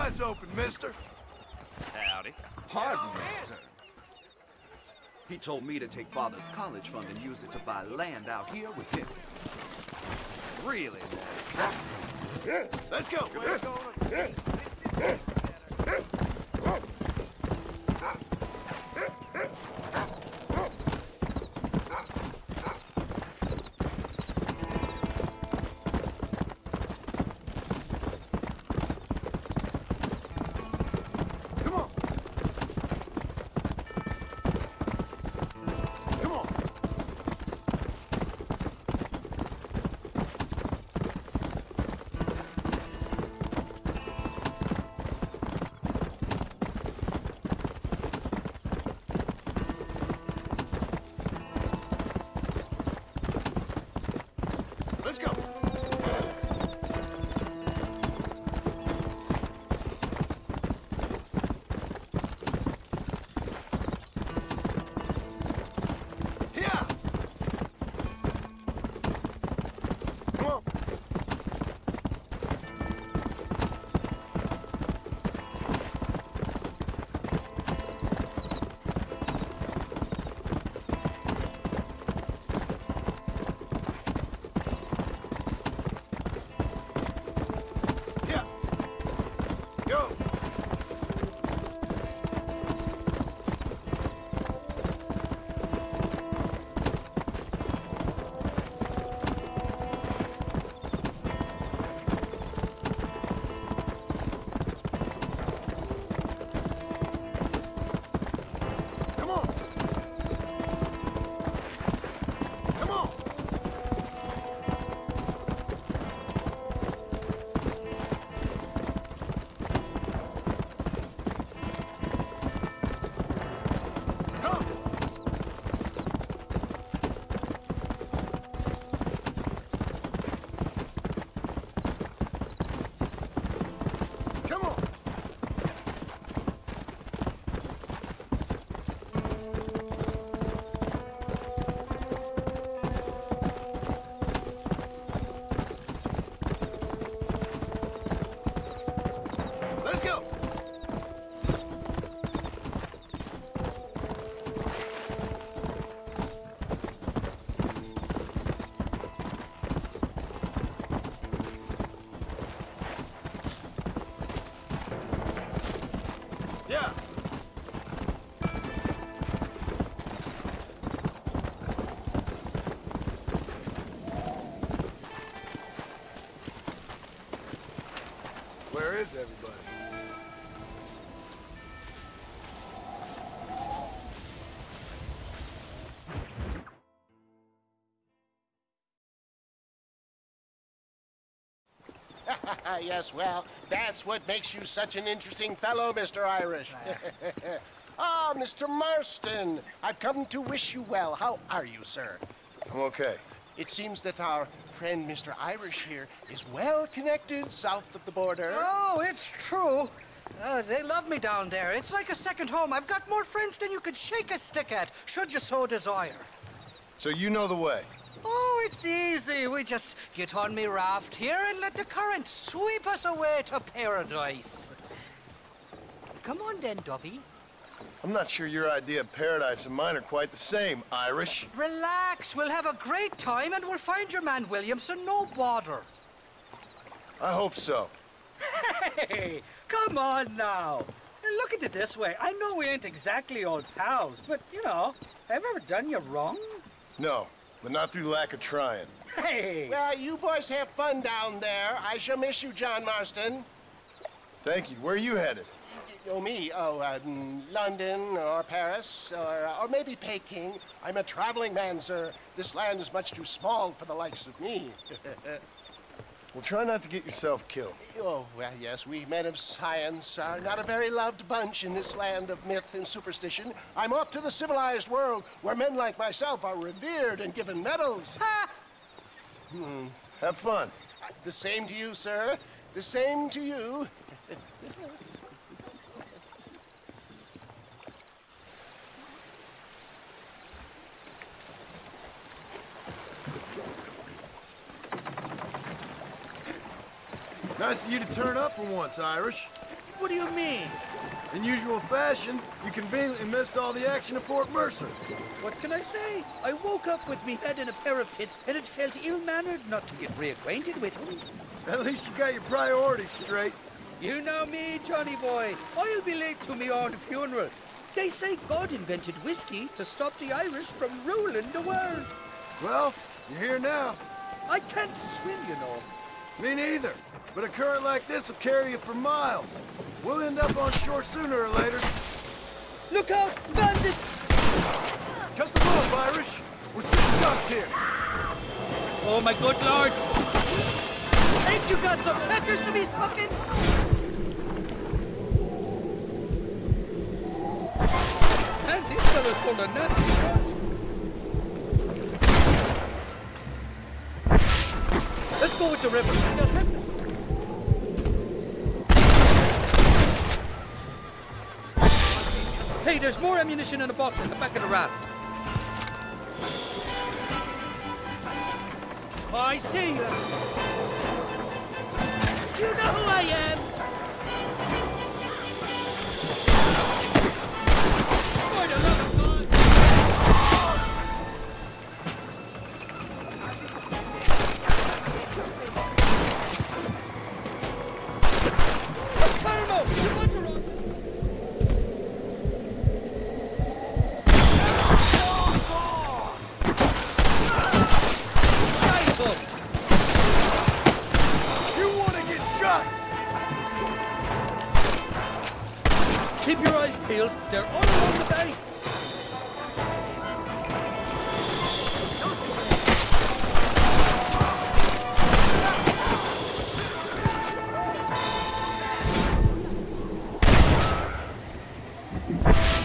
Eyes open, mister. Howdy. Pardon me, sir. He told me to take Father's college fund and use it to buy land out here with him. Really, man? Let's go. Let's go. Here. Come on. Yeah. Go. Come on. Come on. Come. Come on. Let's go. Yeah. Where is everybody? Yes, well, that's what makes you such an interesting fellow, Mr. Irish. Ah, Mr. Marston, I've come to wish you well. How are you, sir? I'm okay. It seems that our friend Mr. Irish here is well connected south of the border. Oh, it's true. They love me down there. It's like a second home. I've got more friends than you could shake a stick at, should you so desire. So you know the way. Oh, it's easy. We just get on me raft here and let the current sweep us away to paradise. Come on then, Dovey. I'm not sure your idea of paradise and mine are quite the same, Irish. Relax. We'll have a great time and we'll find your man Williamson, no bother. I hope so. Hey, come on now. Look at it this way. I know we ain't exactly old pals, but, you know, have I ever done you wrong? No, but not through lack of trying. Hey! Well, you boys have fun down there. I shall miss you, John Marston. Thank you. Where are you headed? Oh, me? Oh, London or Paris or maybe Peking. I'm a traveling man, sir. This land is much too small for the likes of me. Well, try not to get yourself killed. Oh, well, yes, we men of science are not a very loved bunch in this land of myth and superstition. I'm off to the civilized world where men like myself are revered and given medals. Ha! Have fun. The same to you, sir. The same to you. Nice of you to turn up for once, Irish. What do you mean? In usual fashion, you conveniently missed all the action at Fort Mercer. What can I say? I woke up with me head in a pair of tits, and it felt ill-mannered not to get reacquainted with him. At least you got your priorities straight. You know me, Johnny boy. I'll be late to me own funeral. They say God invented whiskey to stop the Irish from ruling the world. Well, you're here now. I can't swim, you know. Me neither. But a current like this will carry you for miles. We'll end up on shore sooner or later. Look out, bandits! Cut the rope, Irish. We're sitting ducks here. Oh, my good lord! Ain't you got some peckers to be sucking? And this fellow's got a nasty punch. Let's go with the river. Hey, there's more ammunition in a box in the back of the raft. I see you. You know who I am. For the love of God. Palermo, you want to run? Keep your eyes peeled. They're all along the bank.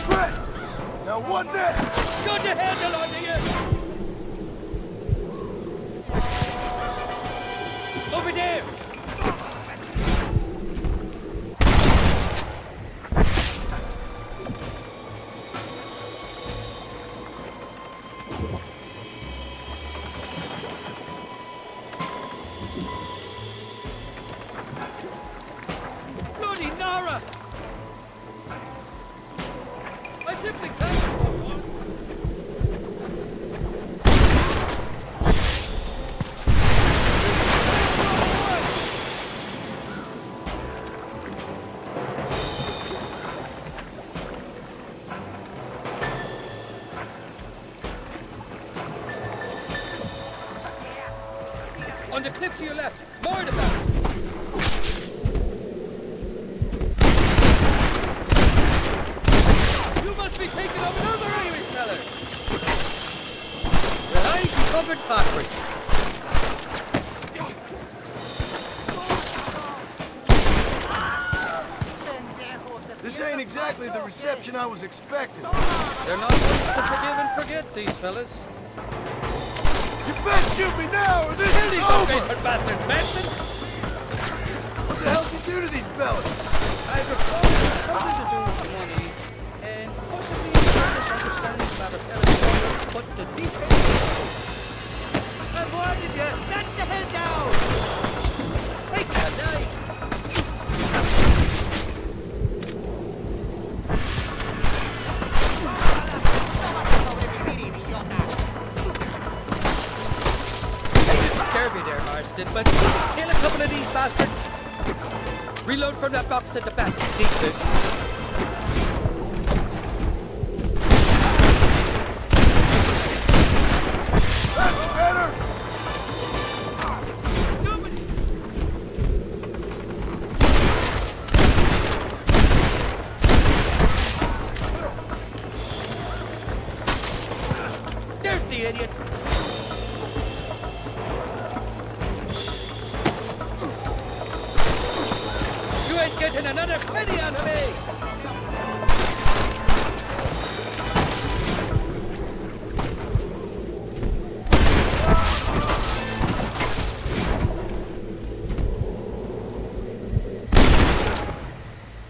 Brett! Now what next? Got the handle on you! Over there! Bloody Nara! I simply can't afford one. On the cliff to your left, more in the back. You must be taking over another Irish feller. Well, I covered backwards. This ain't exactly the reception I was expecting. They're not ones to forgive and forget, these fellas. You best shoot me now, or this Kill is these over! ungrateful bastards, Benson! What the hell did you do to these fellas? I recall it had something to do with money, and possibly a misunderstanding about a fella's father, but the details... I warned you! Get the hell down! Sakes alive! Scare me there, Marston, but kill a couple of these bastards. Reload from that box at the back. Deep, That's better! There's the idiot. You ain't getting another penny out of me!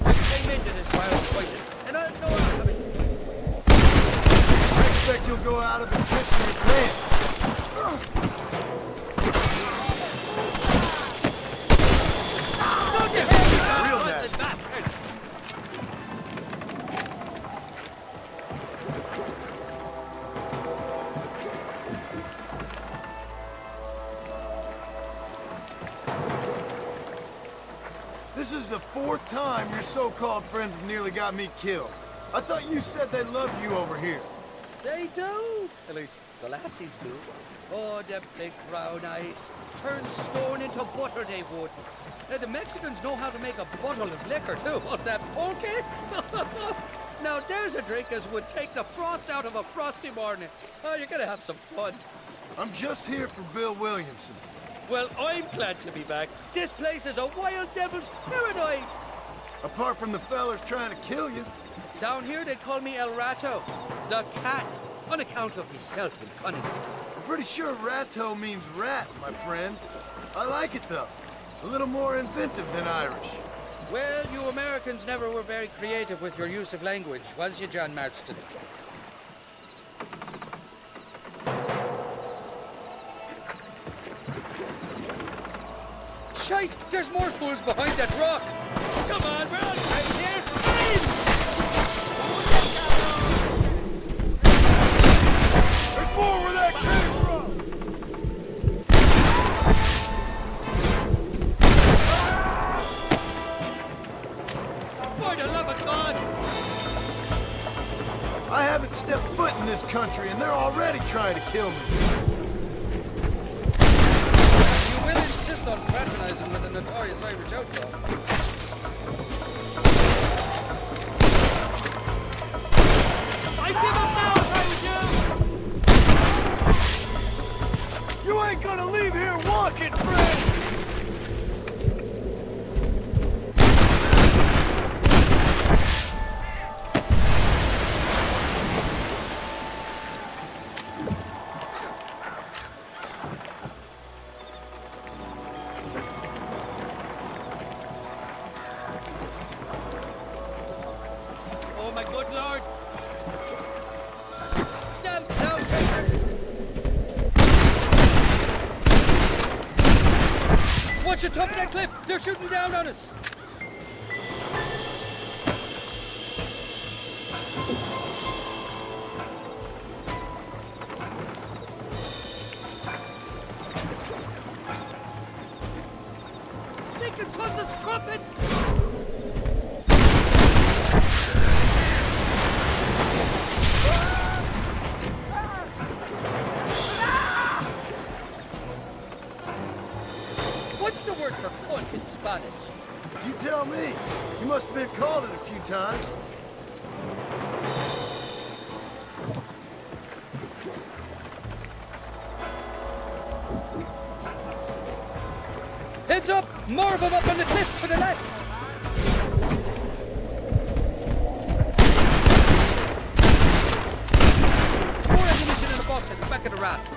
I came into this while I was waiting, and I know I'm coming. I expect you'll go out of it pissing your pants. Don't you have Real me, nasty. bastard! is the 4th time your so-called friends have nearly got me killed. I thought you said they loved you over here. They do. At least the lassies do. Oh, them big brown eyes. Turn stone into butter, they would. The Mexicans know how to make a bottle of liquor, too. Oh, that pulque? Now, there's a drink as would take the frost out of a frosty morning. Oh, you're gonna have some fun. I'm just here for Bill Williamson. Well, I'm glad to be back. This place is a wild devil's paradise. Apart from the fellers trying to kill you. Down here, they call me El Rato, the cat, on account of me stealth and cunning. I'm pretty sure Rato means rat, my friend. I like it, though. A little more inventive than Irish. Well, you Americans never were very creative with your use of language, was you, John Marston? Shite! There's more fools behind that rock! Come on, we're on right here! There's more where that came from! For the love of God! I haven't stepped foot in this country, and they're already trying to kill me. You will insist on fraternizing with a notorious Irish outlaw. I give up now if I was you! You ain't gonna leave here walking, friend! Oh, my good Lord! Damn down, traitors! Watch the top of that cliff! They're shooting down on us! Stinking sons of trumpets! What's the word for cunt in Spanish? You tell me. You must have been called it a few times. Heads up! More of them up on the cliff to the left! More ammunition in the box at the back of the raft.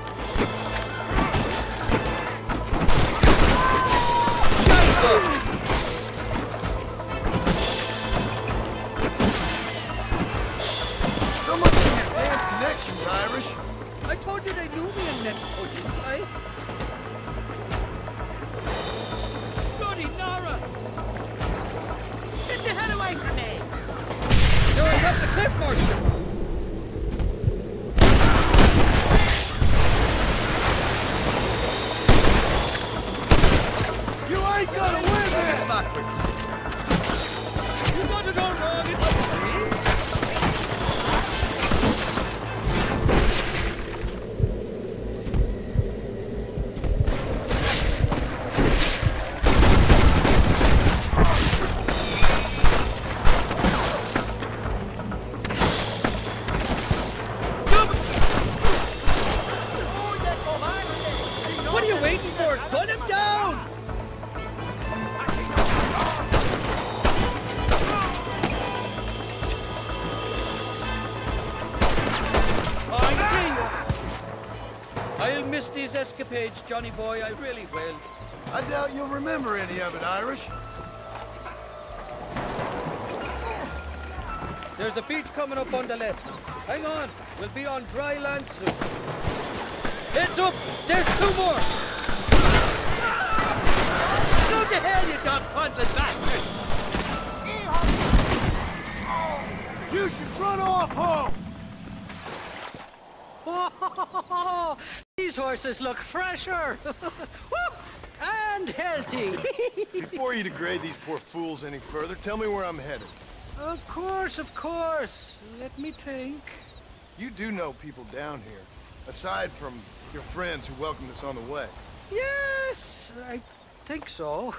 Someone give your damn connections, Irish. I told you they knew me in Mexico, didn't I? Bloody Nara! Get the hell away from me! They're on top of the cliff, Marston! You ain't gonna win this! You got it all wrong, it wasn't me! What are you waiting for? Gun him down! I see you. I'll miss these escapades, Johnny boy. I really will. I doubt you'll remember any of it, Irish. There's a beach coming up on the left. Hang on. We'll be on dry land soon. Heads up! There's two more! Go to hell, you dog-fondling bastards! You should run off home! Oh, these horses look fresher. Woo! Hey! and healthy. Before you degrade these poor fools any further, tell me where I'm headed. Of course, of course. Let me think. You do know people down here, aside from your friends who welcomed us on the way. Yes, I think so.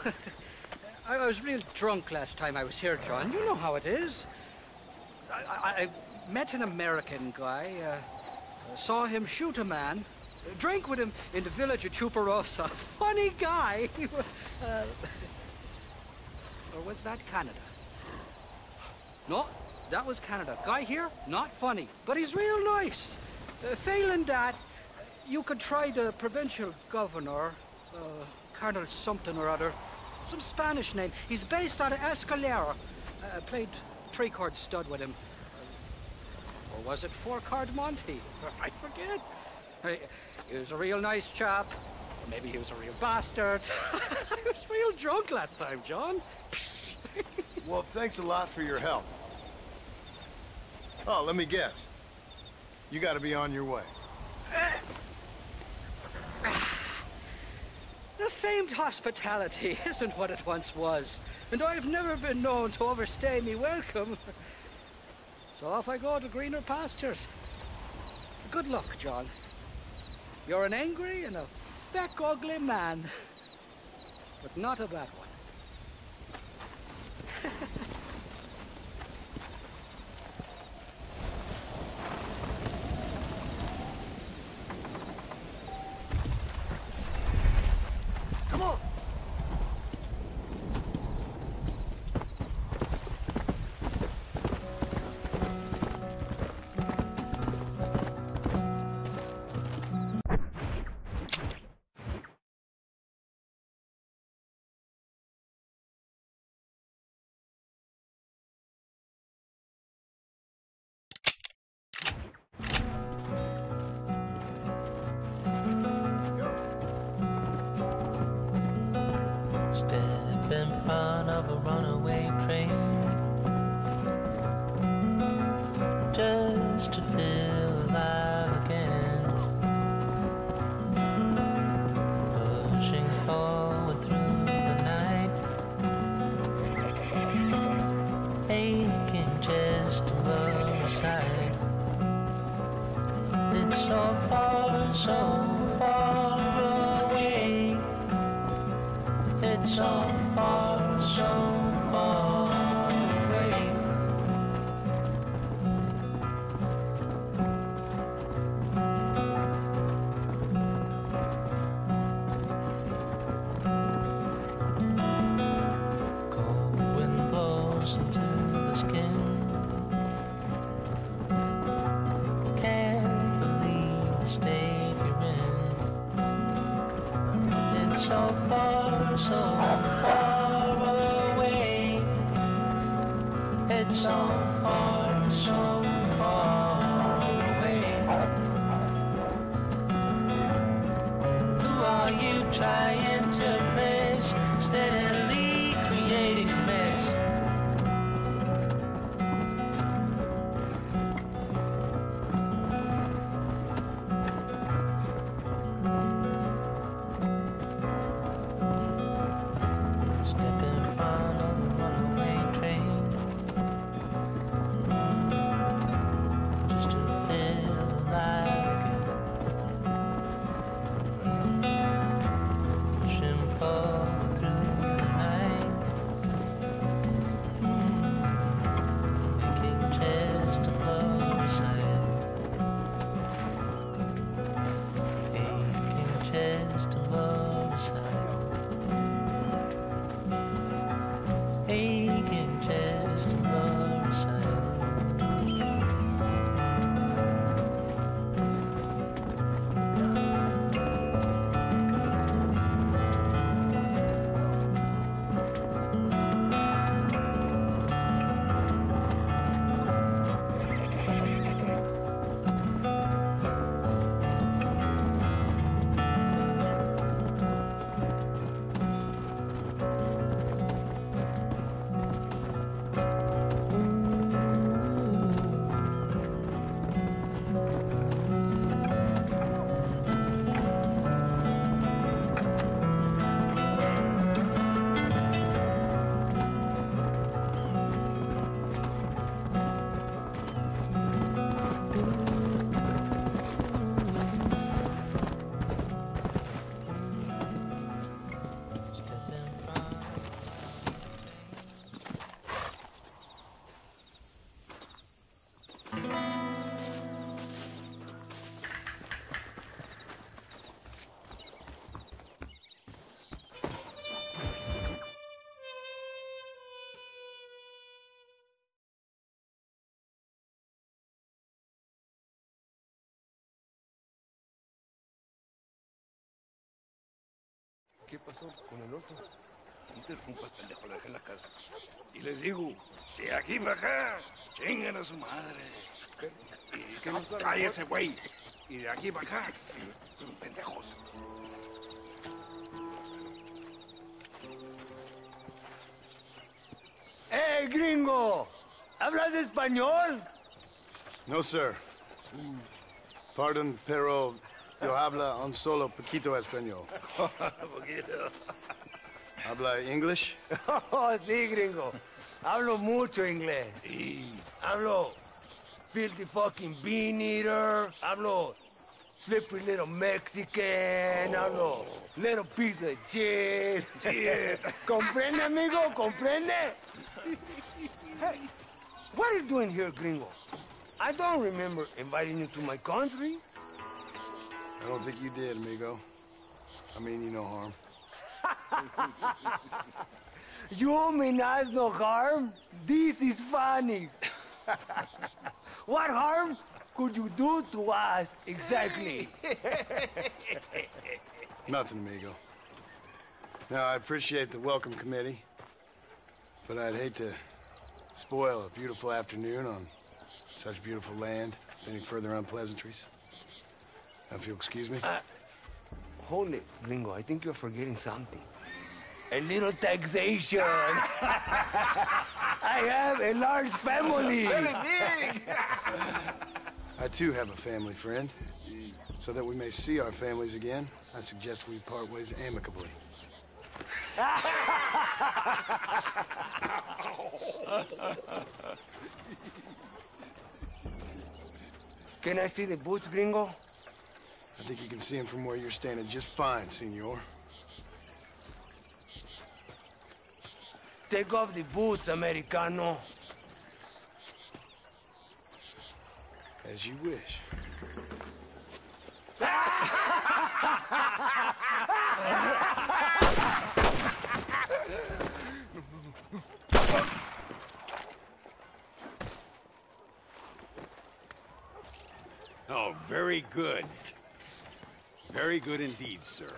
I was real drunk last time I was here, John. You know how it is. I met an American guy, saw him shoot a man, drank with him in the village of Chuparosa. Funny guy. Or was that Canada? No, that was Canada. Guy here, not funny, but he's real nice. Failing that, you could try the provincial governor, Colonel something or other. Some Spanish name. He's based out of Escalera. Played three-chord stud with him. Or was it four-chord Monty? I forget. He was a real nice chap. Or maybe he was a real bastard. I was real drunk last time, John. Well, thanks a lot for your help. Oh, let me guess. You gotta be on your way. The famed hospitality isn't what it once was, and I've never been known to overstay me welcome. So off I go to greener pastures. Good luck, John. You're an angry and a feck ugly man, but not a bad one. Come on! Step in front of a runaway train just to feel alive again, pushing forward through the night, aching just to look aside. It's so far, so far away. It's so far, so far away. Cold wind blows into the skin. Can't believe the state you're in. It's so far, so far away. It's so far, so far away. Who are you trying to impress? Steadily creating a mess. Step in front of a runaway train. esto con el otro. No interrumpas, pendejo, lo dejé en la casa. Y les digo, de aquí para acá, chingan a su madre. ¿Qué no Cállese, güey. Y de aquí para acá, son pendejos. ¡Hey, gringo! ¿Hablas español? No, sir. Pardon, pero yo habla un solo poquito español. Poquito. ¿Habla English? Oh, sí, gringo. Hablo mucho inglés. Sí. Hablo filthy fucking bean eater. Hablo slippery little Mexican. Hablo little piece of shit. ¿Comprende, amigo? ¿Comprende? Hey, what are you doing here, gringo? I don't remember inviting you to my country. I don't think you did, amigo. I mean you no harm. You mean us no harm? This is funny. What harm could you do to us exactly? Nothing, amigo. Now, I appreciate the welcome committee, but I'd hate to spoil a beautiful afternoon on such beautiful land. Any further unpleasantries? Now, if you'll excuse me. Hold it, gringo. I think you're forgetting something. A little taxation. I have a large family. Very big. I, too, have a family friend. So that we may see our families again, I suggest we part ways amicably. Can I see the boots, gringo? I think you can see him from where you're standing just fine, senor. Take off the boots, Americano. As you wish. Oh, very good. Very good indeed, sir.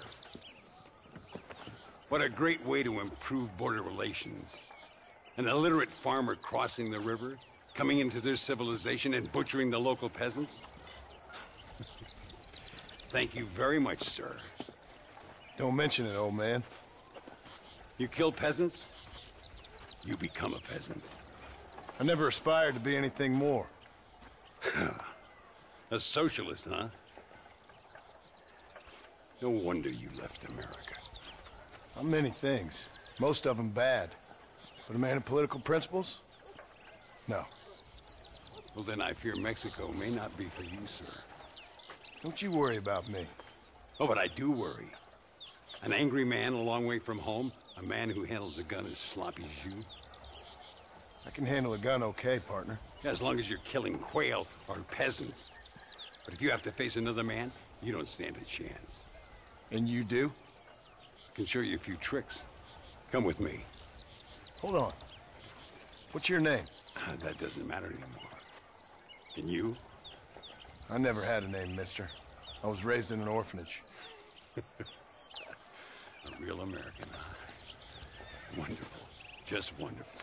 What a great way to improve border relations. An illiterate farmer crossing the river, coming into their civilization and butchering the local peasants. Thank you very much, sir. Don't mention it, old man. You kill peasants, you become a peasant. I never aspired to be anything more. A socialist, huh? No wonder you left America. I'm many things. Most of them bad. But a man of political principles? No. Well, then I fear Mexico may not be for you, sir. Don't you worry about me. Oh, but I do worry. An angry man a long way from home, a man who handles a gun as sloppy as you. I can handle a gun okay, partner. Yeah, as long as you're killing quail or peasants. But if you have to face another man, you don't stand a chance. And you do? I can show you a few tricks. Come with me. Hold on. What's your name? That doesn't matter anymore. And you? I never had a name, mister. I was raised in an orphanage. A real American, huh? Wonderful. Just wonderful.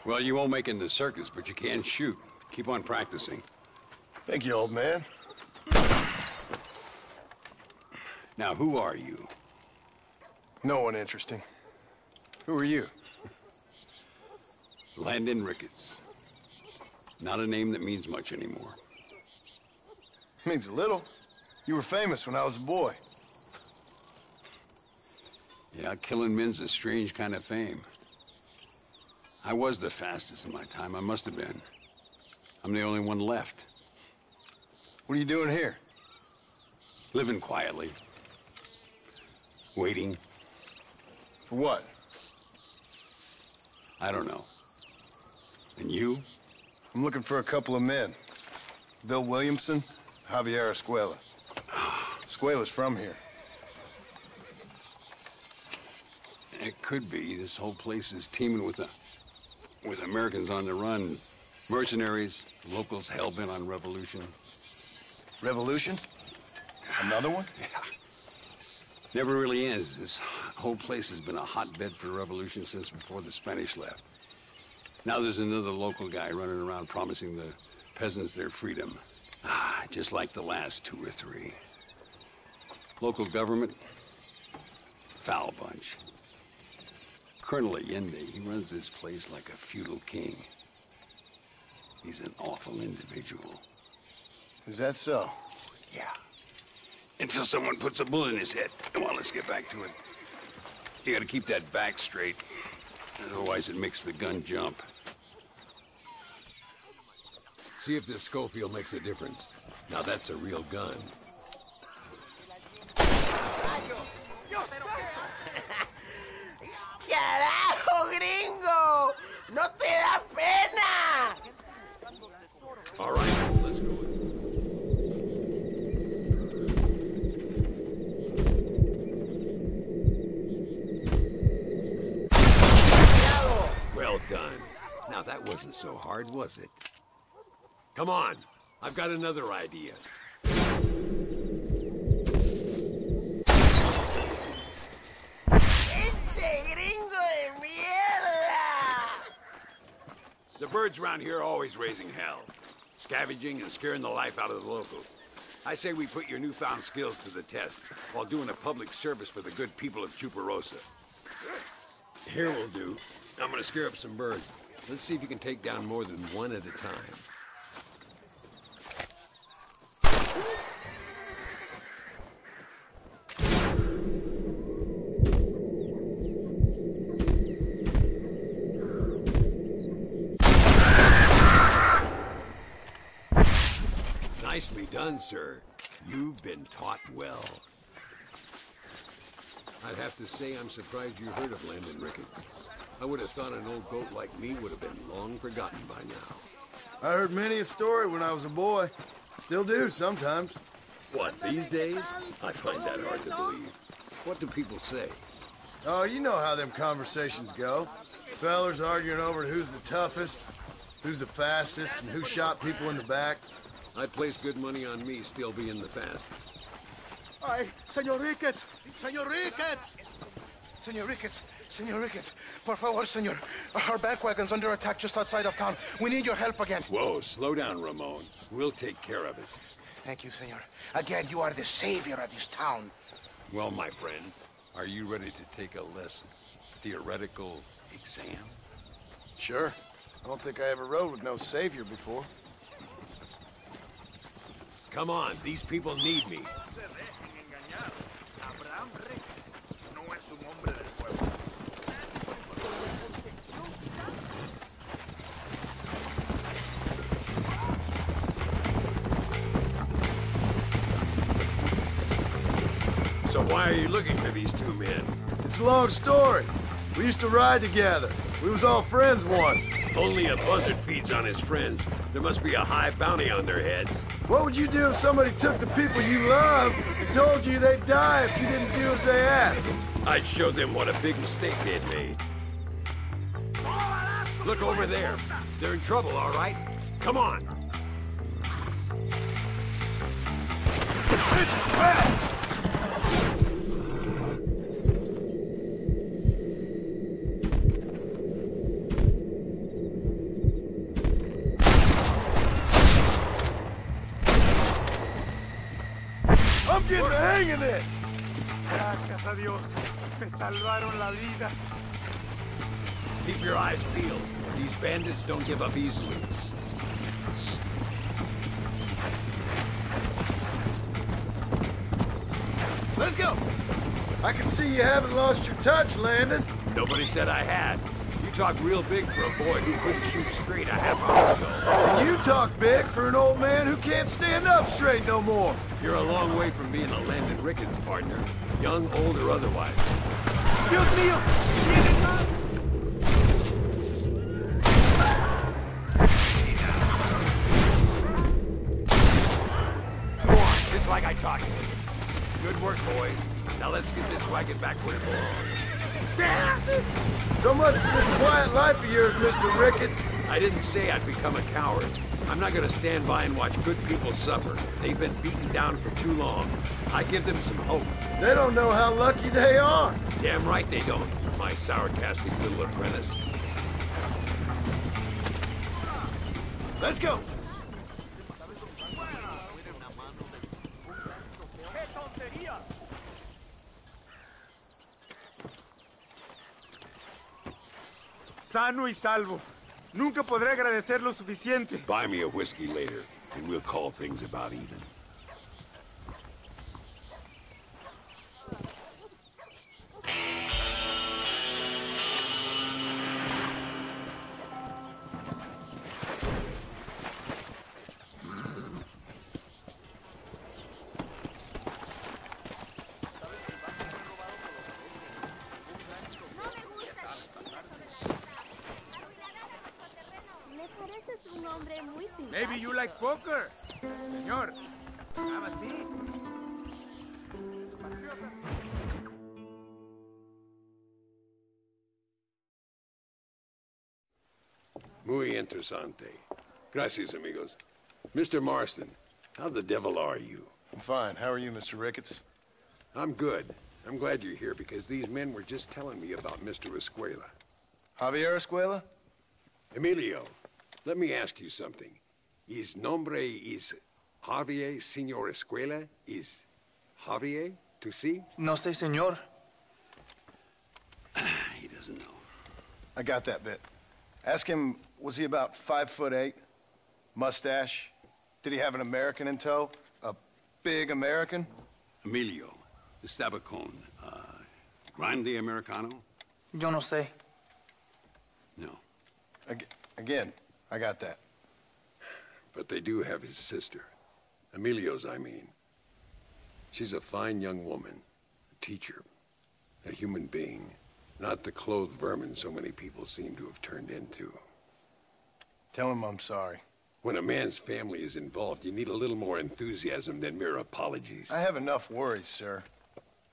Well, you won't make it in the circus, but you can shoot. Keep on practicing. Thank you, old man. Now, who are you? No one interesting. Who are you? Landon Ricketts. Not a name that means much anymore. Means a little. You were famous when I was a boy. Yeah, killing men's a strange kind of fame. I was the fastest in my time. I must have been. I'm the only one left. What are you doing here? Living quietly. Waiting. For what? I don't know. And you? I'm looking for a couple of men. Bill Williamson, Javier Escuela. Escuela's from here. It could be. This whole place is teeming with Americans on the run. Mercenaries, locals hell-bent on revolution. Revolution? Another one? Yeah. Never really ends. This whole place has been a hotbed for revolution since before the Spanish left. Now there's another local guy running around promising the peasants their freedom. Just like the last 2 or 3. Local government, foul bunch. Colonel Allende, he runs this place like a feudal king. He's an awful individual. Is that so? Yeah. Until someone puts a bullet in his head. Come on, let's get back to it. You gotta keep that back straight. Otherwise it makes the gun jump. See if this Schofield makes a difference. Now that's a real gun. ¡Carajo, gringo! ¡No te da pena! All right, let's go. Well done. Now that wasn't so hard, was it? Come on, I've got another idea. The birds around here are always raising hell, scavenging and scaring the life out of the locals. I say we put your newfound skills to the test while doing a public service for the good people of Chuparosa. Here will do. I'm gonna scare up some birds. Let's see if you can take down more than one at a time. Nicely done, sir. You've been taught well. I'd have to say I'm surprised you heard of Landon Ricketts. I would have thought an old goat like me would have been long forgotten by now. I heard many a story when I was a boy. Still do sometimes. What, these days? I find that hard to believe. What do people say? Oh, you know how them conversations go. Fellers arguing over who's the toughest, who's the fastest, and who shot people in the back. I'd place good money on me still being the fastest. Ay, Señor Ricketts! Señor Ricketts! Señor Ricketts! Señor Ricketts! Por favor, señor. Our back wagon's under attack just outside of town. We need your help again. Whoa, slow down, Ramon. We'll take care of it. Thank you, senor. Again, you are the savior of this town. Well, my friend, are you ready to take a less theoretical exam? Sure. I don't think I ever rode with no savior before. Come on, these people need me. So why are you looking for these 2 men? It's a long story. We used to ride together. We was all friends once. Only a buzzard feeds on his friends. There must be a high bounty on their heads. What would you do if somebody took the people you love and told you they'd die if you didn't do as they asked? I'd show them what a big mistake they'd made. Look over there. They're in trouble, all right? Come on. I'm getting the hang of this! Gracias a Dios. Me salvaron la vida. Keep your eyes peeled. These bandits don't give up easily. Let's go! I can see you haven't lost your touch, Landon. Nobody said I had. You talk real big for a boy who couldn't shoot straight a half hour ago. And you talk big for an old man who can't stand up straight no more. You're a long way from being a Landon Ricketts partner, young, old, or otherwise. Dios mío! ¿Tienes más? Go on, just like I talked. Good work, boys. Now let's get this wagon back where it belongs. ¿Qué haces? So much for this quiet life of yours, Mr. Ricketts. I didn't say I'd become a coward. I'm not gonna stand by and watch good people suffer. They've been beaten down for too long. I give them some hope. They don't know how lucky they are. Damn right they don't, my sarcastic little apprentice. Let's go. Sano y salvo. Nunca podré agradecer lo suficiente. Buy me a whiskey later, and we'll call things about even. Maybe you like poker, señor. Nada así. Muy interesante. Gracias, amigos. Mr. Marston, how the devil are you? I'm fine. How are you, Mr. Ricketts? I'm good. I'm glad you're here because these men were just telling me about Mr. Escuela. Javier Escuela? Emilio, let me ask you something. His nombre is Javier Señor Escuela? Is Javier to see? No sé, señor. He doesn't know. I got that bit. Ask him, was he about 5'8"? Mustache? Did he have an American in tow? A big American? Emilio, estaba con, Grande Americano? Yo no sé. No. Again, I got that. But they do have his sister. Emilio's, I mean. She's a fine young woman, a teacher, a human being, not the clothed vermin so many people seem to have turned into. Tell him I'm sorry. When a man's family is involved, you need a little more enthusiasm than mere apologies. I have enough worries, sir.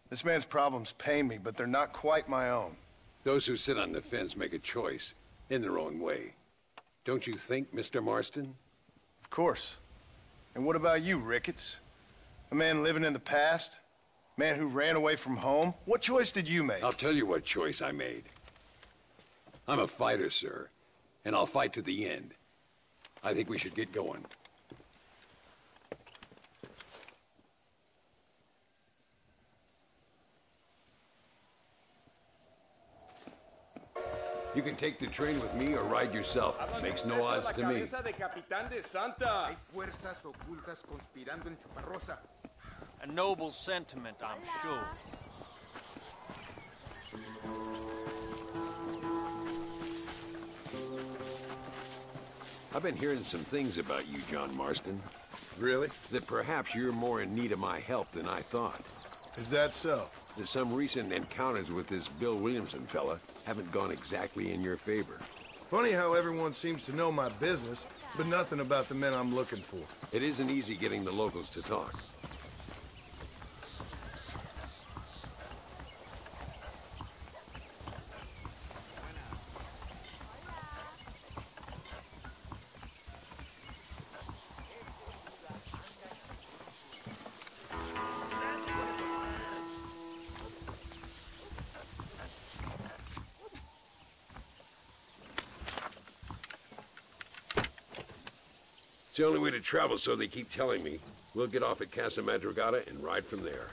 This man's problems pain me, but they're not quite my own. Those who sit on the fence make a choice in their own way. Don't you think, Mr. Marston? Of course. And what about you, Ricketts? A man living in the past? A man who ran away from home? What choice did you make? I'll tell you what choice I made. I'm a fighter, sir, and I'll fight to the end. I think we should get going. You can take the train with me or ride yourself. It makes no odds to me. Hay fuerzas ocultas conspirando en Chuparrosa. A noble sentiment, I'm sure. I've been hearing some things about you, John Marston. Really? That perhaps you're more in need of my help than I thought. Is that so? That some recent encounters with this Bill Williamson fella haven't gone exactly in your favor. Funny how everyone seems to know my business, but nothing about the men I'm looking for. It isn't easy getting the locals to talk. It's the only way to travel, so they keep telling me. We'll get off at Casa Madrugada and ride from there.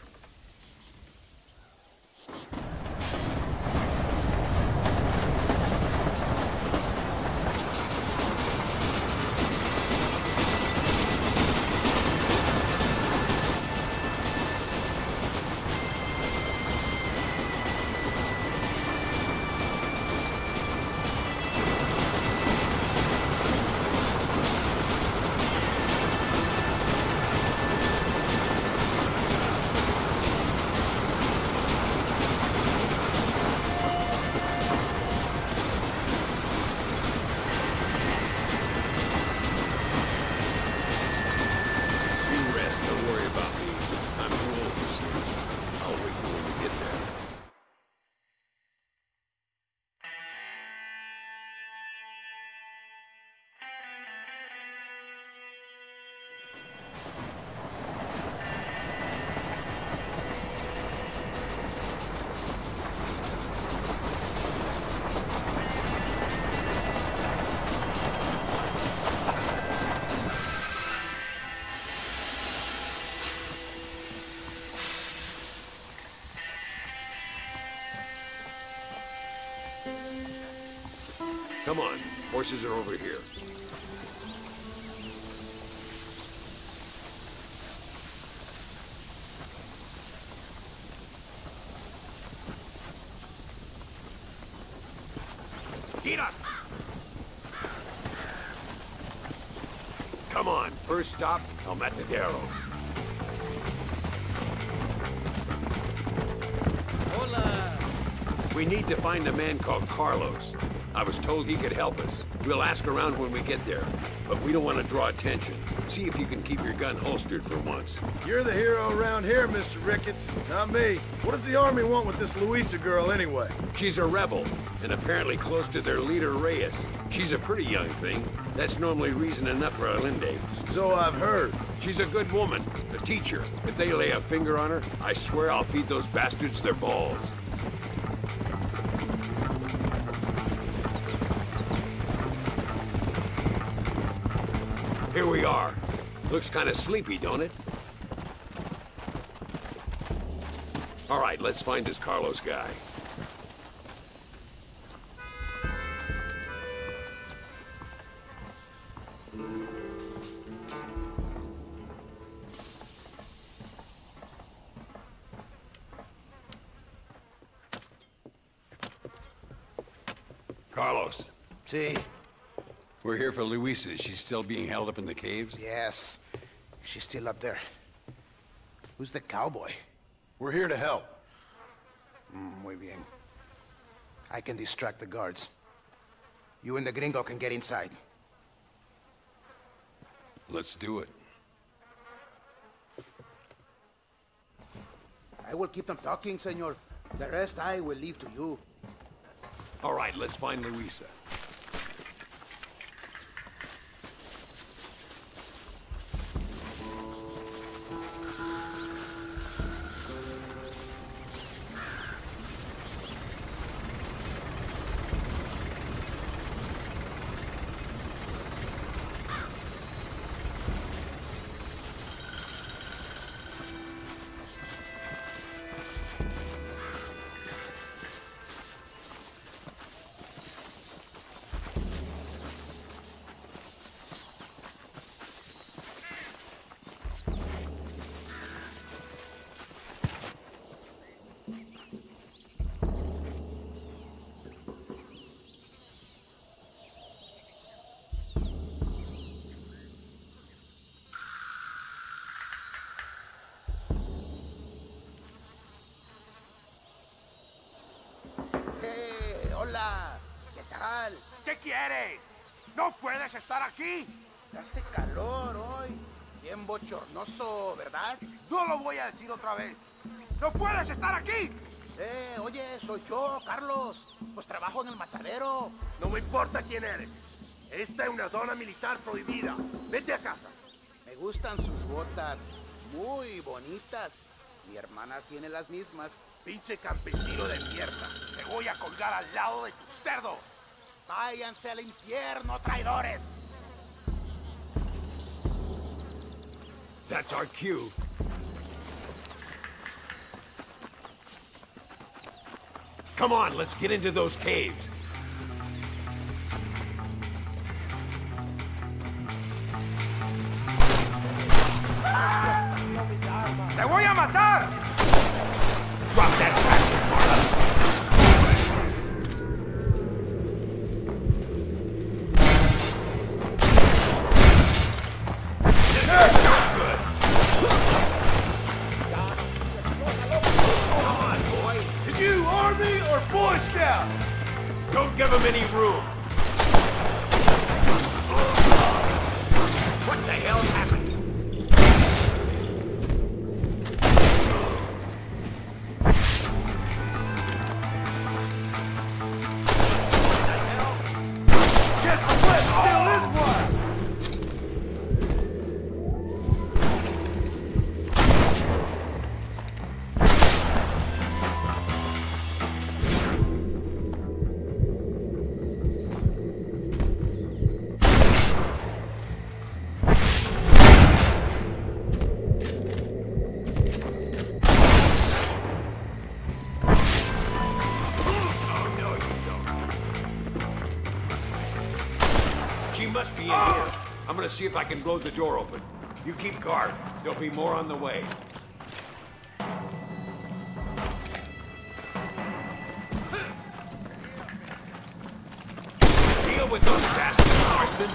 Come on, horses are over here. Get up! Come on, first stop, El Matadero. Hola! We need to find a man called Carlos. I was told he could help us. We'll ask around when we get there, but we don't want to draw attention. See if you can keep your gun holstered for once. You're the hero around here, Mr. Ricketts, not me. What does the army want with this Luisa girl anyway? She's a rebel, and apparently close to their leader, Reyes. She's a pretty young thing. That's normally reason enough for Allende. So I've heard. She's a good woman, a teacher. If they lay a finger on her, I swear I'll feed those bastards their balls. Here we are. Looks kind of sleepy, don't it? All right, let's find this Carlos guy. Carlos. See? We're here for Luisa. She's still being held up in the caves? Yes. She's still up there. Who's the cowboy? We're here to help. Muy bien. I can distract the guards. You and the gringo can get inside. Let's do it. I will keep them talking, senor. The rest I will leave to you. All right, let's find Luisa. ¿Qué quieres? ¡No puedes estar aquí! Hace calor hoy. Bien bochornoso, ¿verdad? No lo voy a decir otra vez. ¡No puedes estar aquí! Oye, soy yo, Carlos. Pues trabajo en el matadero. No me importa quién eres. Esta es una zona militar prohibida. Vete a casa. Me gustan sus botas. Muy bonitas. Mi hermana tiene las mismas. Pinche campesino de mierda. Te voy a colgar al lado de tu cerdo. ¡Váyanse al infierno, traidores! That's our cue. Come on, let's get into those caves. ¡Te voy a matar! Drop that bastard, Marla. She must be in here. I'm gonna see if I can blow the door open. You keep guard. There'll be more on the way. Deal with those bastards, Marston.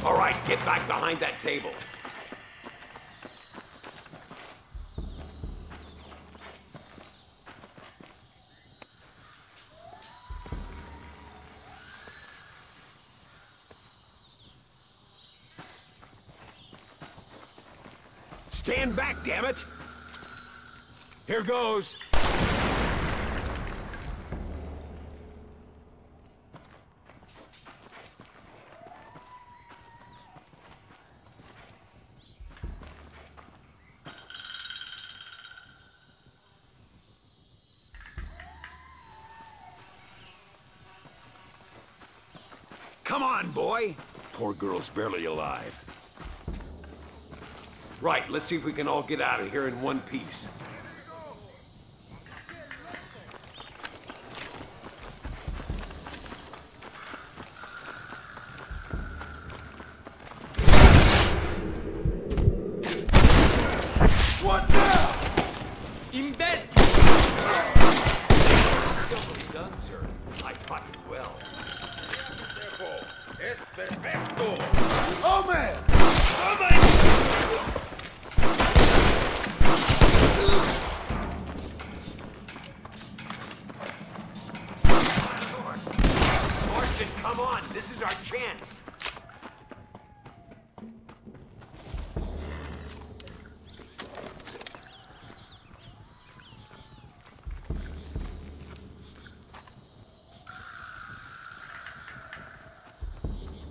All right, get back behind that table. Stand back, damn it! Here goes. Come on, boy! Poor girl's barely alive. Right, let's see if we can all get out of here in one piece. What now? Imbecile! Well done, sir. I taught you well. Es perfecto. Oh, man! Marston, come on! This is our chance!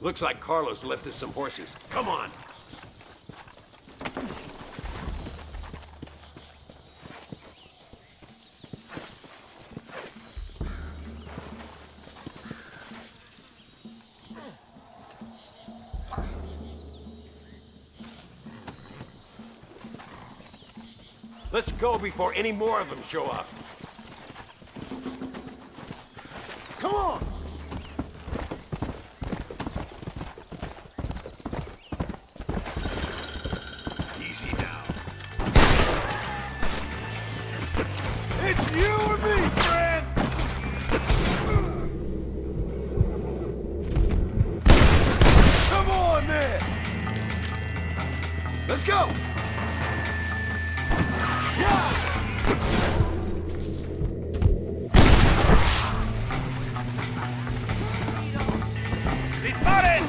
Looks like Carlos left us some horses. Come on! Let's go before any more of them show up. Come on! Easy now. It's you or me, friend! Come on, then! Let's go! ¡Disparen!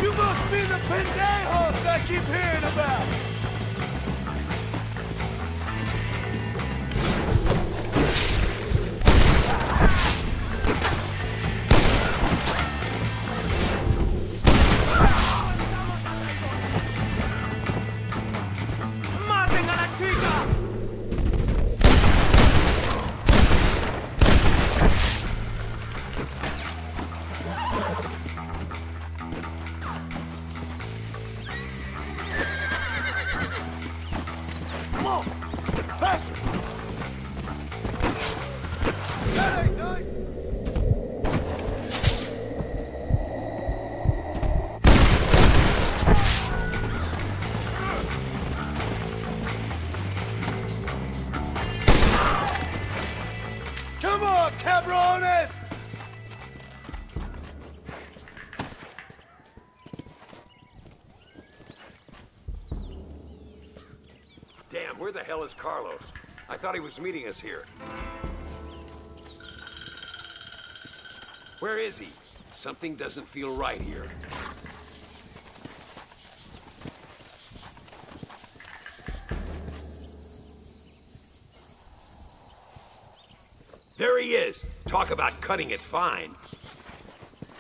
You must be the pendejos I keep hearing about! ¡Maten a la chica! Come on! Faster! That ain't nice! Come on, cabrones! Damn, where the hell is Carlos? I thought he was meeting us here. Where is he? Something doesn't feel right here. There he is! Talk about cutting it fine.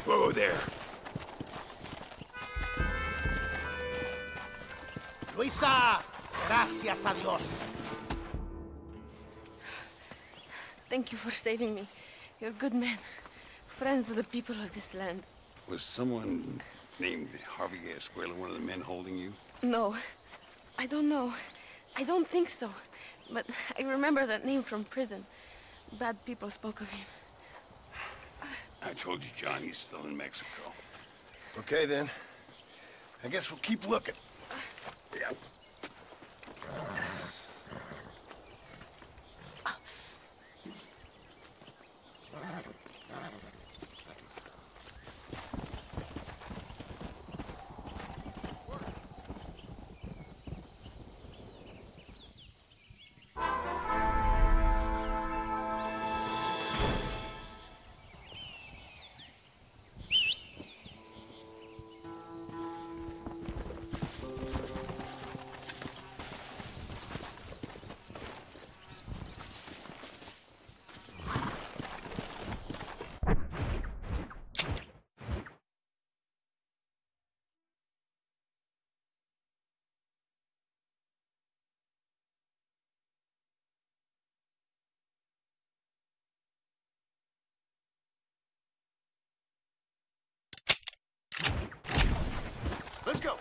Whoa there. Luisa, gracias a Dios. Thank you for saving me. You're good men. Friends of the people of this land. Was someone named Harvey Escuela one of the men holding you? No. I don't know. I don't think so. But I remember that name from prison. Bad people spoke of him. I told you, John, he's still in Mexico. Okay, then. I guess we'll keep looking. Yeah. Let's go.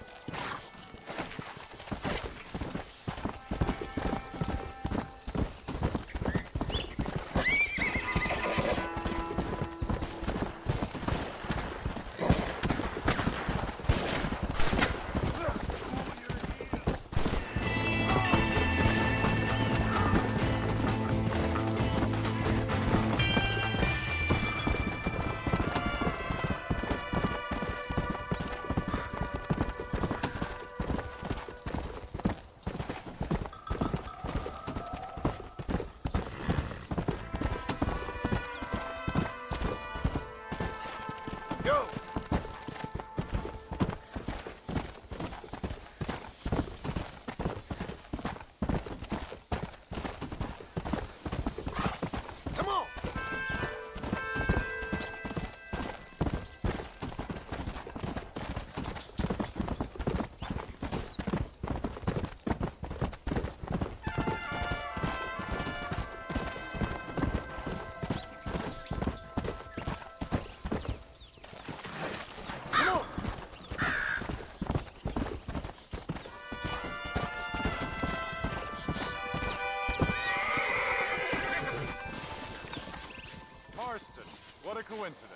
What a coincidence.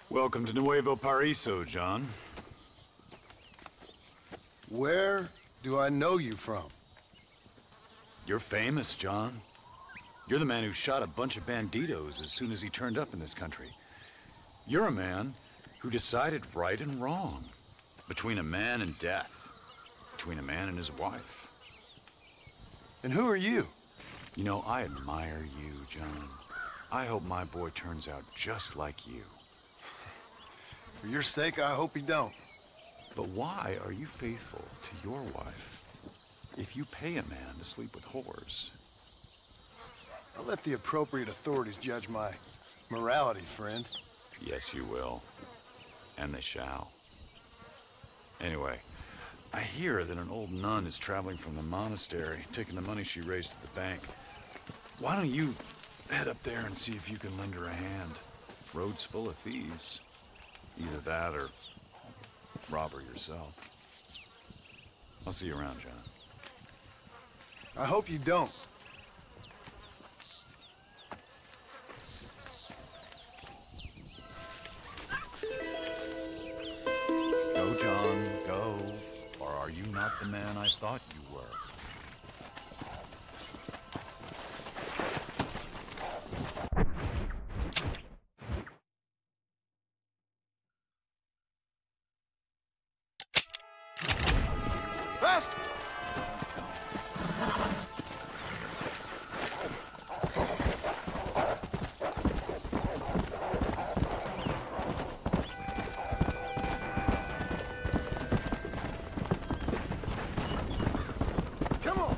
Welcome to Nuevo Paraiso, John. Where do I know you from? You're famous, John. You're the man who shot a bunch of banditos as soon as he turned up in this country. You're a man who decided right and wrong, between a man and death, between a man and his wife. And who are you? You know, I admire you, John. I hope my boy turns out just like you. For your sake, I hope he don't. But why are you faithful to your wife if you pay a man to sleep with whores? I'll let the appropriate authorities judge my morality, friend. Yes, you will. And they shall. Anyway, I hear that an old nun is traveling from the monastery, taking the money she raised to the bank. Why don't you head up there and see if you can lend her a hand? Road's full of thieves. Either that or rob her yourself. I'll see you around, John. I hope you don't. Go, John, go. Or are you not the man I thought you were? Fast! Come on!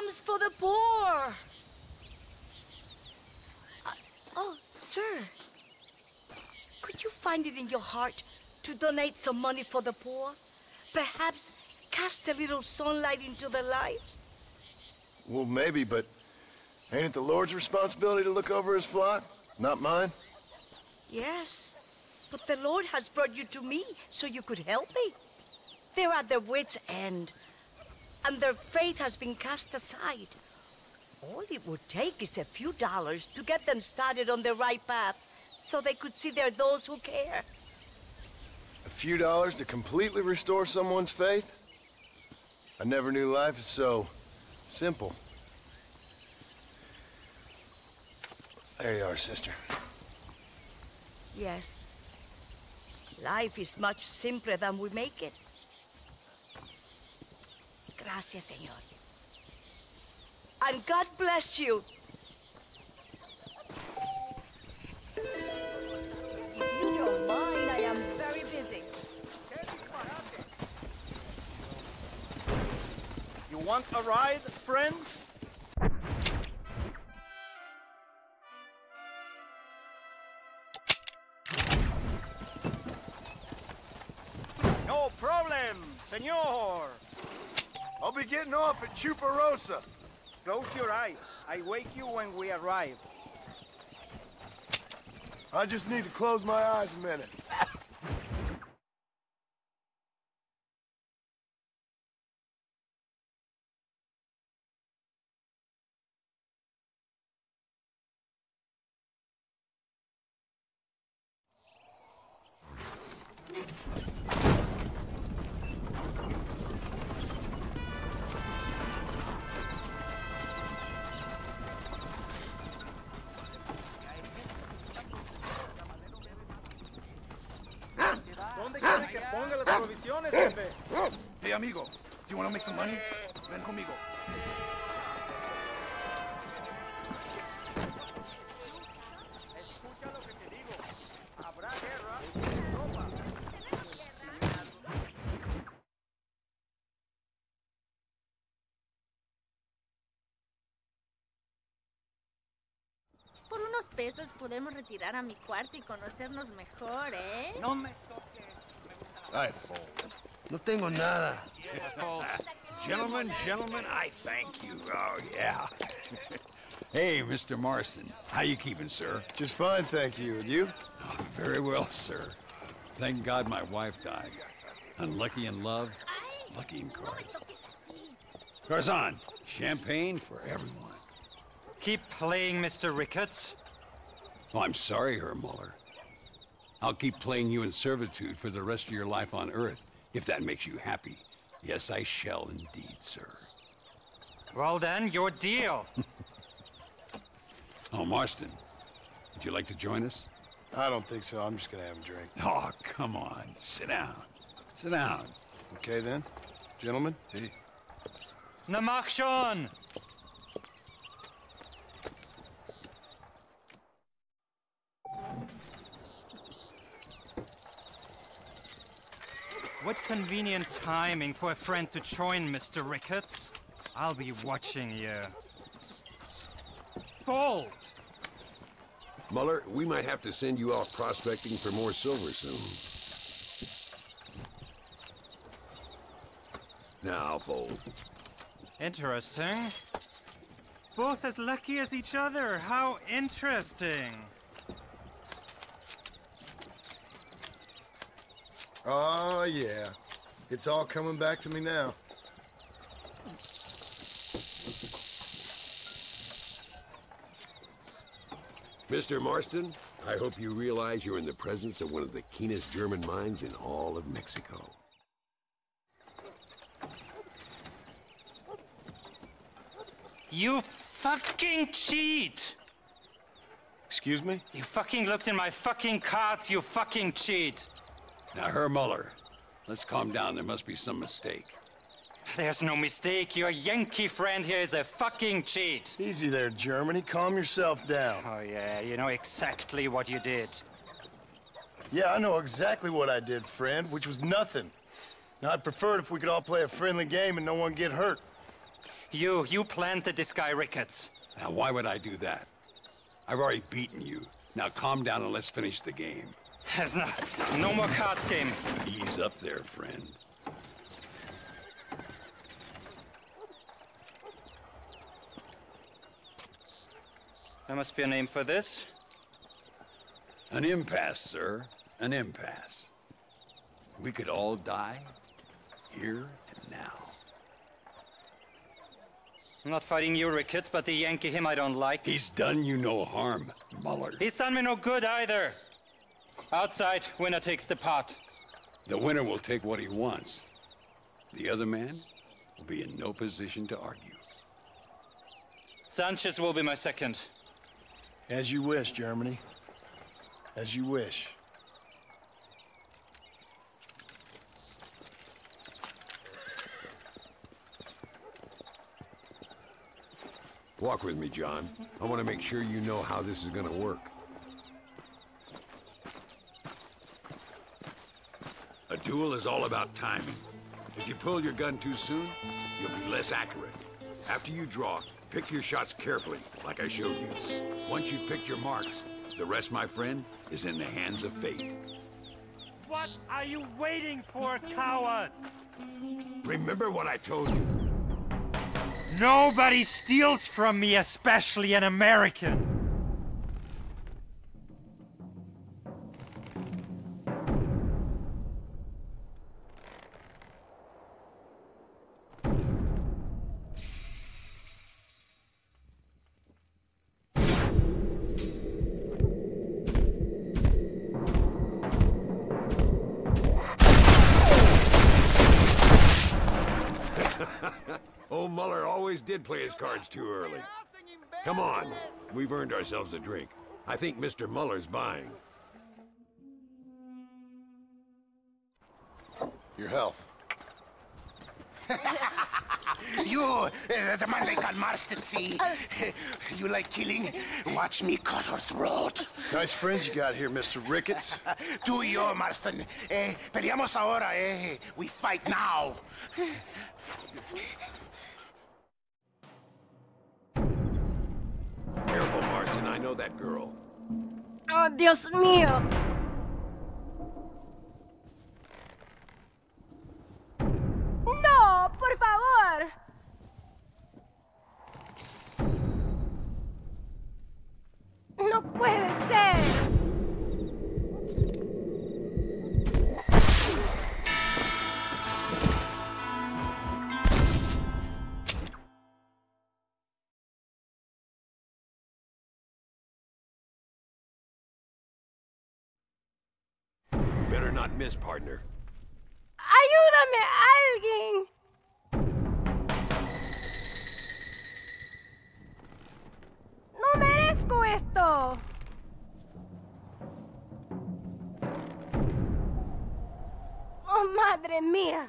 alms for the poor. Oh, sir. Could you find it in your heart to donate some money for the poor? Perhaps cast a little sunlight into their lives? Well, maybe, but ain't it the Lord's responsibility to look over his flock? Not mine? Yes, but the Lord has brought you to me so you could help me. They're at their wits' end, and their faith has been cast aside. All it would take is a few dollars to get them started on the right path, so they could see they're those who care. A few dollars to completely restore someone's faith? I never knew life is so simple. There you are, sister. Yes. Life is much simpler than we make it. Gracias, señor. And God bless you. If you don't mind, I am very busy. You want a ride, friend? No problem, senor. I'll be getting off at Chuparosa. Close your eyes. I wake you when we arrive. I just need to close my eyes a minute. Hey, amigo, do you want to make some money? Ven conmigo. Escucha lo que te digo. Habrá guerra. Por unos pesos podemos retirar a mi cuarto y conocernos mejor, ¿eh? No me toques. Ay, Fold. No tengo nada. Gentlemen, I thank you. Oh, yeah. Hey, Mr. Marston. How you keeping, sir? Just fine, thank you. And you? Oh, very well, sir. Thank God my wife died. Unlucky in love, lucky in cards. Garzon, champagne for everyone. Keep playing, Mr. Ricketts. Oh, I'm sorry, Herr Muller. I'll keep playing you in servitude for the rest of your life on Earth, if that makes you happy. Yes, I shall indeed, sir. Well then, your deal. Oh, Marston, would you like to join us? I don't think so. I'm just gonna have a drink. Oh, come on. Sit down. Sit down. Okay, then. Gentlemen? Hey. Na mach schon! What convenient timing for a friend to join, Mr. Ricketts. I'll be watching you. Fold! Muller, we might have to send you off prospecting for more silver soon. Now, Fold. Interesting. Both as lucky as each other. How interesting. Oh, yeah. It's all coming back to me now. Mr. Marston, I hope you realize you're in the presence of one of the keenest German minds in all of Mexico. You fucking cheat! Excuse me? You fucking looked in my fucking cards, you fucking cheat! Now, Herr Muller, let's calm down. There must be some mistake. There's no mistake. Your Yankee friend here is a fucking cheat. Easy there, Germany. Calm yourself down. Oh, yeah. You know exactly what you did. Yeah, I know exactly what I did, friend, which was nothing. Now, I'd prefer it if we could all play a friendly game and no one get hurt. You planted this guy, Ricketts. Now, why would I do that? I've already beaten you. Now calm down and let's finish the game. There's no more cards game. Ease up there, friend. There must be a name for this. An impasse, sir. An impasse. We could all die, here and now. I'm not fighting you, Ricketts, but the Yankee him I don't like. He's done you no harm, Muller. He's done me no good either. Outside, winner takes the pot. The winner will take what he wants. The other man will be in no position to argue. Sanchez will be my second. As you wish, Germany. As you wish. Walk with me, John. I want to make sure you know how this is going to work. A duel is all about timing. If you pull your gun too soon, you'll be less accurate. After you draw, pick your shots carefully, like I showed you. Once you've picked your marks, the rest, my friend, is in the hands of fate. What are you waiting for, coward? Remember what I told you. Nobody steals from me, especially an American. Old Muller always did play his cards too early. Come on, we've earned ourselves a drink. I think Mr. Muller's buying. Your health. You, the man they call Marston, see? You like killing? Watch me cut her throat. Nice friends you got here, Mr. Ricketts. Tú y yo, Marston. Peleamos ahora, We fight now. Careful, Marston. I know that girl. Oh, Dios mío. No, por favor. No puede ser. Better not miss, partner. Ayúdame, alguien. No merezco esto. Oh, madre mía.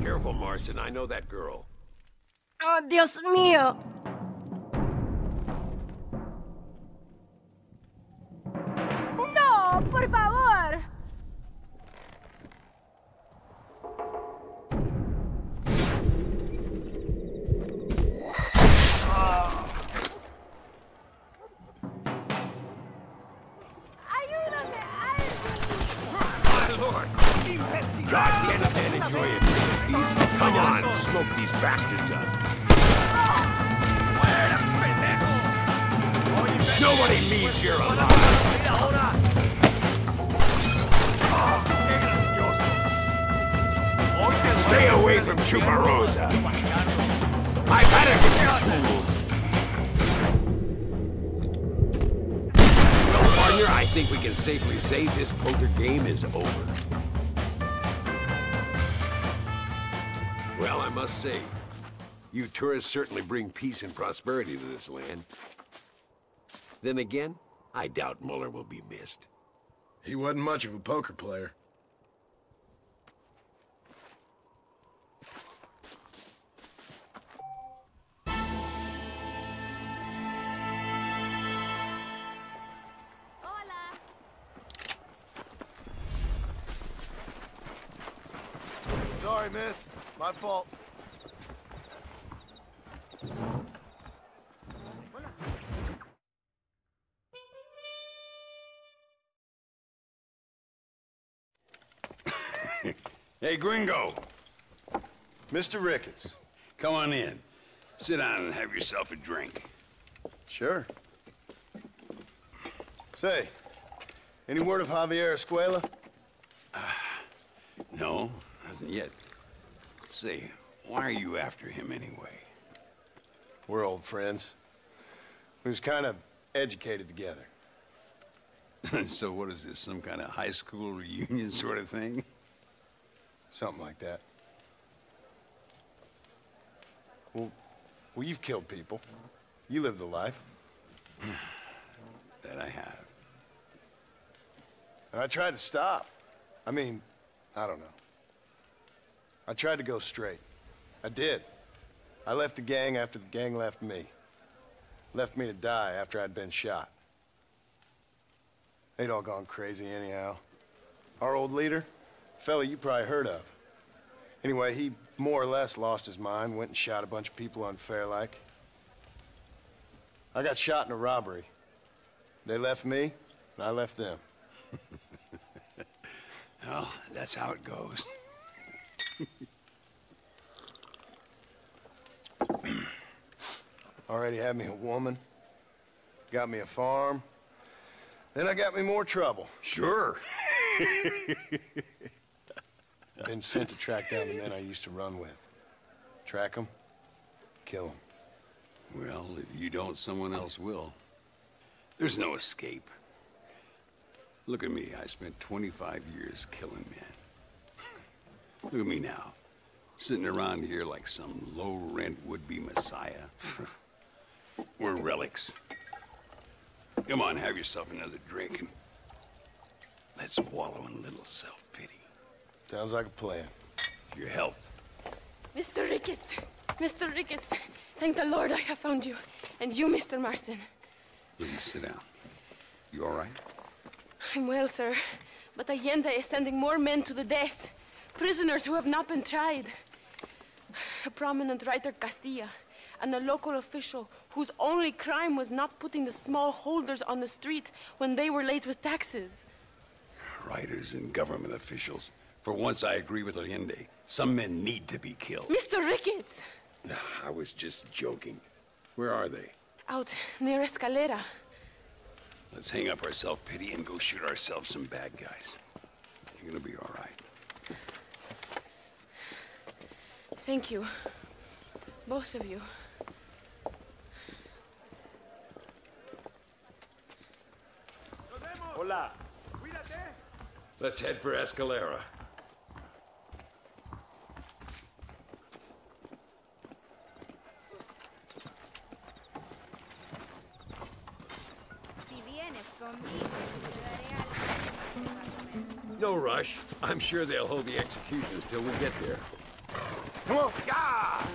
Careful, Marston. I know that girl. Oh, Dios mío. No, por favor. Ayúdame, My lord! God damn it, man. Enjoy it. Please. Come on, smoke these bastards up. Nobody leaves here alive. Stay away from Chuparosa. I've had it with you tools. Well, partner, I think we can safely say this poker game is over. Well, I must say, you tourists certainly bring peace and prosperity to this land. Then again, I doubt Muller will be missed. He wasn't much of a poker player. Sorry, miss. My fault. Hey, Gringo. Mr. Ricketts. Come on in. Sit down and have yourself a drink. Sure. Say, any word of Javier Escuela? No, nothing yet. Say, why are you after him anyway? We're old friends. We was kind of educated together. So what is this, some kind of high school reunion sort of thing? Something like that. Well, you've killed people. You lived the life. That I have. And I tried to stop. I mean, I don't know. I tried to go straight. I did. I left the gang after the gang left me. Left me to die after I'd been shot. They'd all gone crazy anyhow. Our old leader, a fella you probably heard of. Anyway, he more or less lost his mind, went and shot a bunch of people unfair like. I got shot in a robbery. They left me, and I left them. Well, that's how it goes. Already had me a woman, got me a farm, then I got me more trouble. Sure. Been sent to track down the men I used to run with. Track them, kill them. Well, if you don't, someone else will. There's no escape. Look at me, I spent 25 years killing men. Look at me now, sitting around here like some low-rent would-be messiah. We're relics. Come on, have yourself another drink and let's wallow in a little self-pity. Sounds like a plan. Your health. Mr. Ricketts! Mr. Ricketts! Thank the Lord I have found you. And you, Mr. Marston. Will you sit down? You all right? I'm well, sir. But Allende is sending more men to the death. Prisoners who have not been tried. A prominent writer, Castilla, and a local official whose only crime was not putting the small holders on the street when they were late with taxes. Writers and government officials. For once, I agree with Allende. Some men need to be killed. Mr. Ricketts! I was just joking. Where are they? Out near Escalera. Let's hang up our self-pity and go shoot ourselves some bad guys. You're gonna be all right. Thank you. Both of you. Hola. Let's head for Escalera. No rush. I'm sure they'll hold the executions till we get there. Come on! Yeah!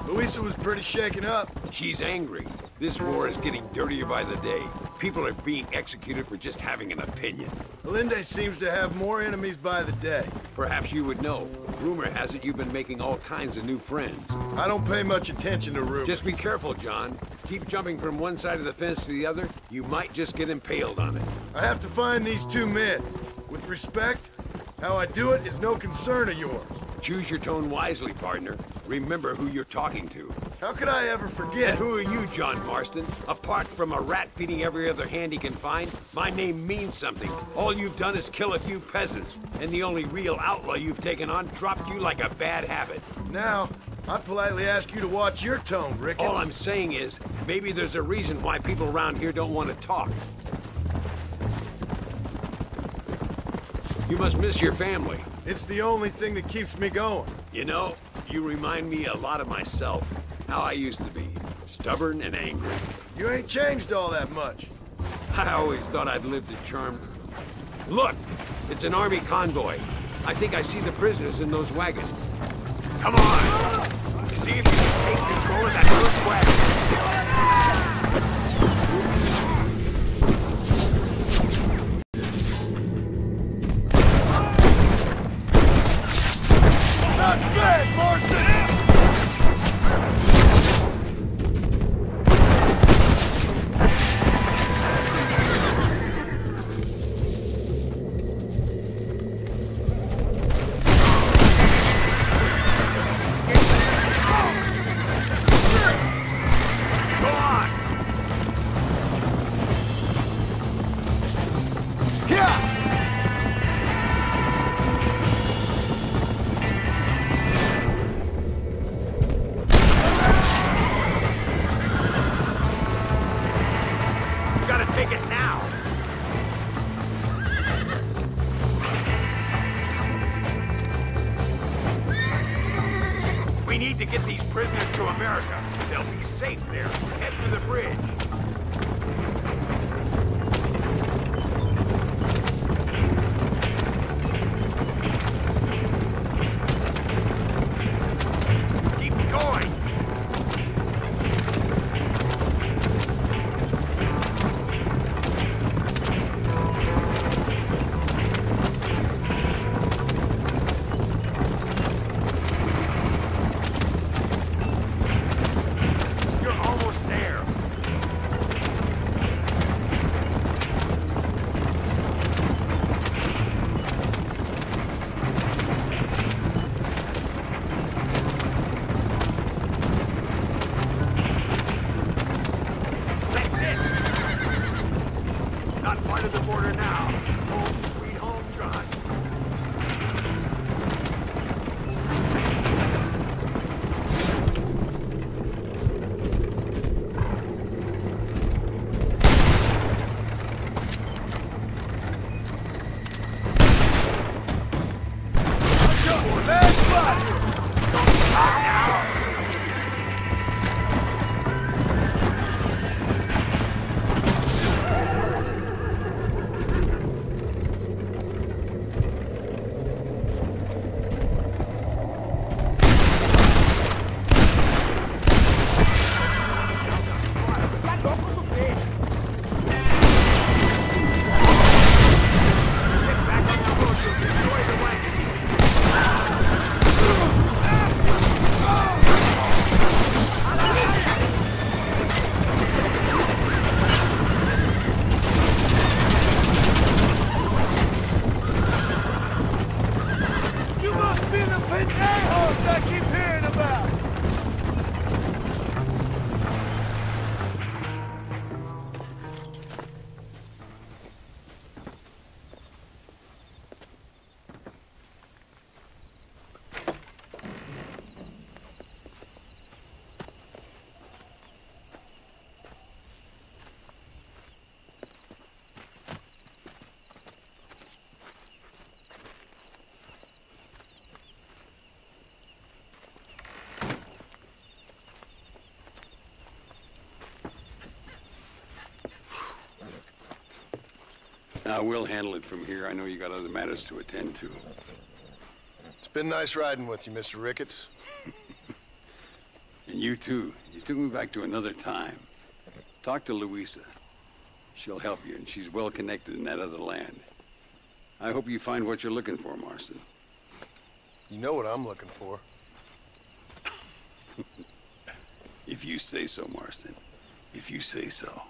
Luisa was pretty shaken up. She's angry. This war is getting dirtier by the day. People are being executed for just having an opinion. Allende seems to have more enemies by the day. Perhaps you would know. Rumor has it you've been making all kinds of new friends. I don't pay much attention to rumors. Just be careful, John. Keep jumping from one side of the fence to the other, you might just get impaled on it. I have to find these two men. With respect, how I do it is no concern of yours. Choose your tone wisely, partner. Remember who you're talking to. How could I ever forget? And who are you, John Marston? Apart from a rat feeding every other hand he can find, my name means something. All you've done is kill a few peasants, and the only real outlaw you've taken on dropped you like a bad habit. Now, I politely ask you to watch your tone, Ricketts. All I'm saying is, maybe there's a reason why people around here don't want to talk. You must miss your family. It's the only thing that keeps me going. You know, you remind me a lot of myself. How I used to be. Stubborn and angry. You ain't changed all that much. I always thought I'd lived a charmed... Look! It's an army convoy. I think I see the prisoners in those wagons. Come on! See if you can take control of that first wagon. Take it now! We need to get these prisoners to America. They'll be safe there. Head for the bridge. Now, we'll handle it from here. I know you got other matters to attend to. It's been nice riding with you, Mr. Ricketts. And you too. You took me back to another time. Talk to Louisa. She'll help you, and she's well connected in that other land. I hope you find what you're looking for, Marston. You know what I'm looking for. If you say so, Marston. If you say so.